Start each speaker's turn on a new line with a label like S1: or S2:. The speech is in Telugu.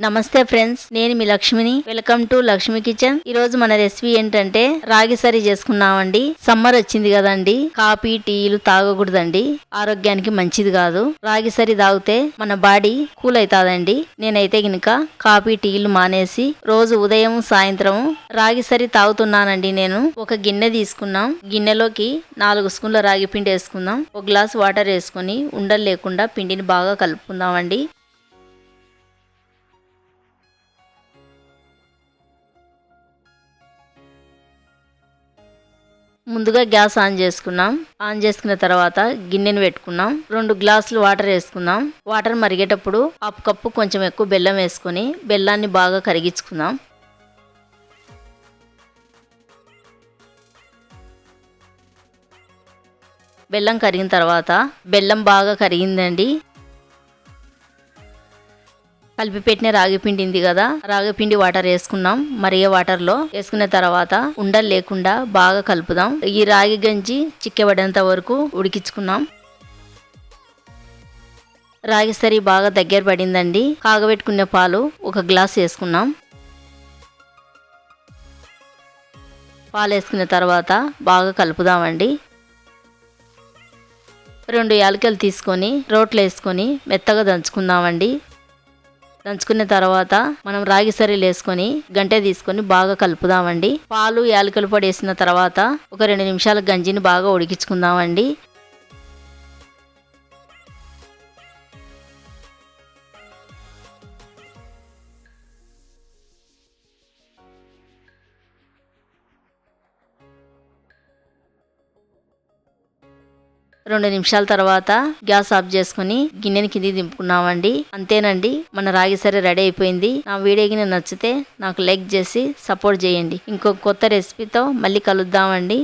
S1: నమస్తే ఫ్రెండ్స్, నేను మీ లక్ష్మిని. Welcome to Lakshmi kitchen. ఈ రోజు మన రెసిపీ ఏంటంటే రాగి సరి చేసుకున్నామండి. సమ్మర్ వచ్చింది కదండి, కాఫీ టీలు తాగకూడదండి, ఆరోగ్యానికి మంచిది కాదు. రాగి సరి తాగితే మన బాడీ కూల్ అవుతాదండి. నేనైతే గనుక కాఫీ టీలు మానేసి రోజు ఉదయం సాయంత్రం రాగి సరి తాగుతున్నానండి. నేను ఒక గిన్నె తీసుకున్నాం, గిన్నెలోకి 4 స్పూన్ల రాగి పిండి వేసుకుందాం. ఒక గ్లాస్ వాటర్ వేసుకొని ఉండలు లేకుండా పిండిని బాగా కలుపుకుందామండి. ముందుగా గ్యాస్ ఆన్ చేసుకున్నాం. ఆన్ చేసుకున్న తర్వాత గిన్నెను పెట్టుకున్నాం. 2 గ్లాసులు వాటర్ వేసుకుందాం. వాటర్ మరిగేటప్పుడు హాఫ్ కప్పు కొంచెం ఎక్కువ బెల్లం వేసుకొని బెల్లాన్ని బాగా కరిగించుకుందాం. బెల్లం కరిగిన తర్వాత బెల్లం బాగా కరిగిందండి. కలిపి పెట్టిన రాగిపిండి ఉంది కదా, రాగిపిండి వాటర్ వేసుకున్నాం. మరిగే వాటర్లో వేసుకున్న తర్వాత ఉండలు లేకుండా బాగా కలుపుదాం. ఈ రాగి గంజి చిక్కబడేంత వరకు ఉడికించుకున్నాం. రాగి సరి బాగా దగ్గర పడిందండి. కాగబెట్టుకునే పాలు 1 గ్లాస్ వేసుకున్నాం. పాలు వేసుకున్న తర్వాత బాగా కలుపుదామండి. 2 యాలకులు తీసుకొని రోట్లో వేసుకొని మెత్తగా దంచుకుందామండి. దంచుకున్న తర్వాత మనం రాగి సరీలు వేసుకొని గంటె తీసుకొని బాగా కలుపుదామండి. పాలు యాలకుల పొడి వేసిన తర్వాత ఒక 2 నిమిషాల గంజిని బాగా ఉడికించుకుందామండి. రెండు నిమిషాల తర్వాత గ్యాస్ ఆఫ్ చేసుకుని గిన్నెని కిందికి దింపుకున్నామండి. అంతేనండి, మన రాగి సరి రెడీ అయిపోయింది. నా వీడియోకి నచ్చితే నాకు లైక్ చేసి సపోర్ట్ చేయండి. ఇంకో కొత్త రెసిపీతో మళ్ళీ కలుద్దామండి.